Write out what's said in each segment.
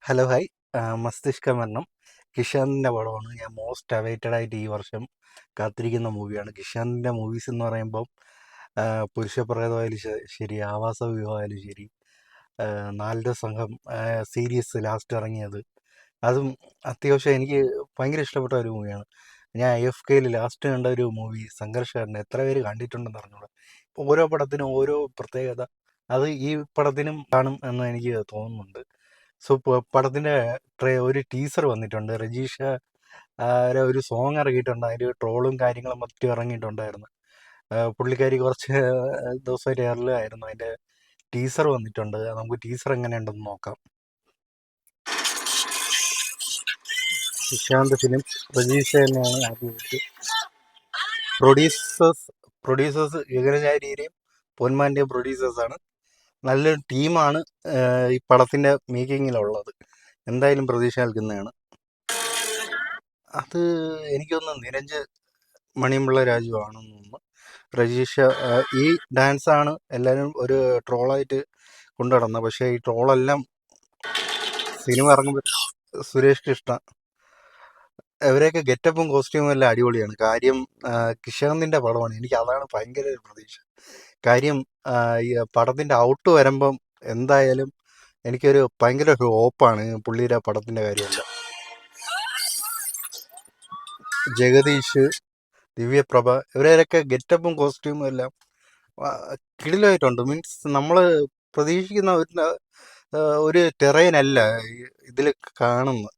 Hello hi. മസ്തിഷ്ക മരണം കിഷാന്തിൻ്റെ പടമാണ്. ഞാൻ മോസ്റ്റ് അവൈറ്റഡ് ആയിട്ട് ഈ വർഷം കാത്തിരിക്കുന്ന മൂവിയാണ്. കിഷാന്തിൻ്റെ മൂവീസ് എന്ന് പറയുമ്പം പുരുഷപ്രേതമായാലും ശരി, ആവാസ വ്യൂഹമായാലും ശരി, നാലര സംഘം സീരീസ് ലാസ്റ്റ് ഇറങ്ങിയത്, അതും അത്യാവശ്യം എനിക്ക് ഭയങ്കര ഇഷ്ടപ്പെട്ട ഒരു മൂവിയാണ്. ഞാൻ IFKയിൽ ലാസ്റ്റ് കണ്ട ഒരു മൂവി സംഘർഷാരൻ എത്ര പേര് കണ്ടിട്ടുണ്ടെന്ന് അറിഞ്ഞൂടാ. ഓരോ പടത്തിനും ഓരോ പ്രത്യേകത, അത് ഈ പടത്തിനും കാണും എന്ന് എനിക്ക് തോന്നുന്നുണ്ട്. സോ പടത്തിൻ്റെ ഒരു ടീസർ വന്നിട്ടുണ്ട്. രജീഷ ഒരു സോങ് ഇറങ്ങിയിട്ടുണ്ട്. അതിൻ്റെ ട്രോളും കാര്യങ്ങളും മറ്റും ഇറങ്ങിയിട്ടുണ്ടായിരുന്നു. പുള്ളിക്കാരി കുറച്ച് ദിവസമായിട്ട് എയറിലായിരുന്നു. അതിൻ്റെ ടീസർ വന്നിട്ടുണ്ട്. നമുക്ക് ടീസർ എങ്ങനെയുണ്ടെന്ന് നോക്കാം. സുശാന്ത് ഫിലിം രജീഷ തന്നെയാണ് ആദ്യമായിട്ട്. പ്രൊഡ്യൂസേഴ്സ് ഗഗനചാരിയുടെയും പൊന്മാൻ്റെയും പ്രൊഡ്യൂസേഴ്സാണ്. നല്ലൊരു ടീമാണ് ഈ പടത്തിൻ്റെ മേക്കിങ്ങിലുള്ളത്. എന്തായാലും പ്രതീക്ഷ നൽകുന്നതാണ്. അത് എനിക്കൊന്ന് നിരഞ്ജ് മണിയമ്പിള്ള രാജു ആണെന്ന് തോന്നുന്നു. രജീഷ ഈ ഡാൻസാണ് എല്ലാവരും ഒരു ട്രോളായിട്ട് കൊണ്ടുനടന്നത്. പക്ഷേ ഈ ട്രോളെല്ലാം സിനിമ ഇറങ്ങുമ്പോൾ സുരേഷ് കൃഷ്ണ ഇവരെയൊക്കെ ഗെറ്റപ്പും കോസ്റ്റ്യൂമും എല്ലാം അടിപൊളിയാണ്. കാര്യം കിഷാന്തിൻ്റെ പടമാണ്. എനിക്ക് അതാണ് ഭയങ്കര ഒരു പ്രതീക്ഷ. കാര്യം ഈ പടത്തിൻ്റെ ഔട്ട് വരുമ്പം എന്തായാലും എനിക്കൊരു ഭയങ്കര ഹോപ്പാണ് പുള്ളിയുടെ പടത്തിൻ്റെ കാര്യമല്ല. ജഗദീഷ്, ദിവ്യപ്രഭ ഇവരൊക്കെ ഗെറ്റപ്പും കോസ്റ്റ്യൂമും എല്ലാം കിടിലമായിട്ടുണ്ട്. മീൻസ് നമ്മൾ പ്രതീക്ഷിക്കുന്ന ഒരു ടെറൈനല്ല ഇതിൽ കാണുന്നത്.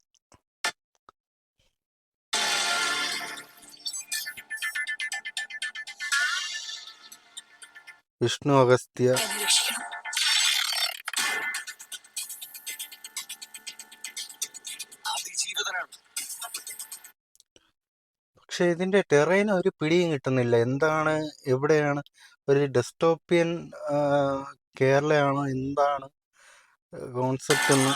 വിഷ്ണു അഗസ്ത്യ, പക്ഷെ ഇതിന്റെ ടെറൈൻ ഒരു പിടിയും കിട്ടുന്നില്ല. എന്താണ്, എവിടെയാണ്? ഒരു ഡെസ്റ്റോപ്പിയൻ കേരളയാണോ, എന്താണ് കോൺസെപ്റ്റ് എന്ന്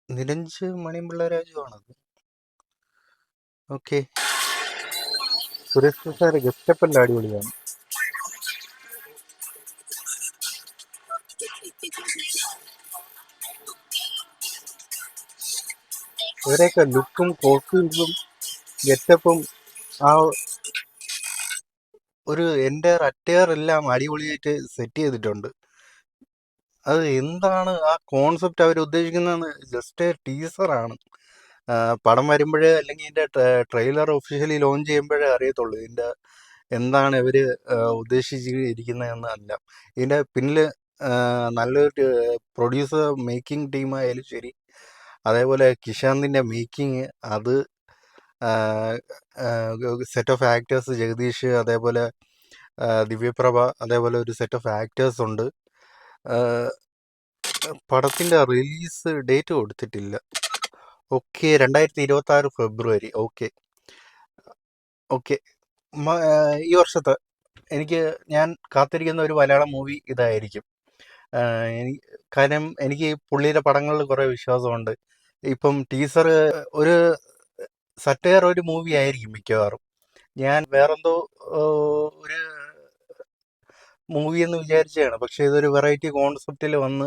നിരഞ്ജ് മണിയമ്പിള്ള രാജു ആണത്. ഓക്കെ. സുരേഷ് പ്രസാദ് ഗസ്റ്റപ്പെല്ലാം അടിപൊളിയാണ്. ഇവരെയൊക്കെ ലുക്കും കോസ്റ്റ്യൂംസും ഗെറ്റപ്പും ആ ഒരു എൻ്റെ അറ്റയർ എല്ലാം അടിപൊളിയായിട്ട് സെറ്റ് ചെയ്തിട്ടുണ്ട്. അത് എന്താണ് ആ കോൺസെപ്റ്റ് അവർ ഉദ്ദേശിക്കുന്നതെന്ന് ജസ്റ്റ് ടീസറാണ്. പടം വരുമ്പോഴേ, അല്ലെങ്കിൽ ഇതിൻ്റെ ട്രെയിലർ ഒഫീഷ്യലി ലോഞ്ച് ചെയ്യുമ്പോഴേ അറിയത്തുള്ളൂ ഇതിൻ്റെ എന്താണ് ഇവർ ഉദ്ദേശിച്ചിരിക്കുന്നതെന്ന് അല്ല. ഇതിൻ്റെ പിന്നിൽ നല്ലൊരു പ്രൊഡ്യൂസർ മേക്കിംഗ് ടീമായാലും ശരി, അതേപോലെ കിഷാന്തിൻ്റെ മേക്കിങ്, അത് സെറ്റ് ഓഫ് ആക്ടേഴ്സ് ജഗദീഷ്, അതേപോലെ ദിവ്യപ്രഭ, അതേപോലെ ഒരു സെറ്റ് ഓഫ് ആക്ടേഴ്സ് ഉണ്ട്. പടത്തിൻ്റെ റിലീസ് ഡേറ്റ് കൊടുത്തിട്ടില്ല. ഓക്കെ, 2026 ഫെബ്രുവരി. ഓക്കെ. ഈ വർഷത്തെ ഞാൻ കാത്തിരിക്കുന്ന ഒരു മലയാളം മൂവി ഇതായിരിക്കും. കാരണം എനിക്ക് പുള്ളിയുടെ പടങ്ങളിൽ കുറേ വിശ്വാസമുണ്ട്. ഇപ്പം ടീസർ ഒരു സറ്റയർ ഒരു മൂവി ആയിരിക്കും മിക്കവാറും. ഞാൻ വേറെന്തോ ഒരു മൂവി എന്ന് വിചാരിച്ചതാണ്. പക്ഷെ ഇതൊരു വെറൈറ്റി കോൺസെപ്റ്റിൽ വന്ന്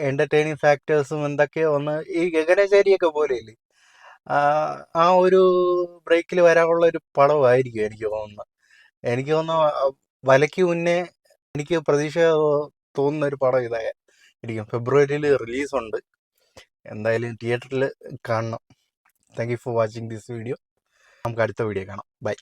എൻ്റർടൈനിങ് ഫാക്ടേഴ്സും എന്തൊക്കെയോ വന്ന് ഈ ഗഗനചാരിയൊക്കെ പോലെയല്ലേ, ആ ഒരു ബ്രേക്കിൽ വരാനുള്ള ഒരു പടമായിരിക്കും എനിക്ക് തോന്നുന്നത്. എനിക്ക് തോന്നുന്നു വലയ്ക്ക് മുന്നേ എനിക്ക് പ്രതീക്ഷ തോന്നുന്ന ഒരു പടം ഇതായിരിക്കും. ഫെബ്രുവരിയിൽ റിലീസുണ്ട്. എന്തായാലും തിയേറ്ററിൽ കാണണം. Thank you for watching this video. നമുക്ക് അടുത്ത വീഡിയോ കാണാം. ബൈ.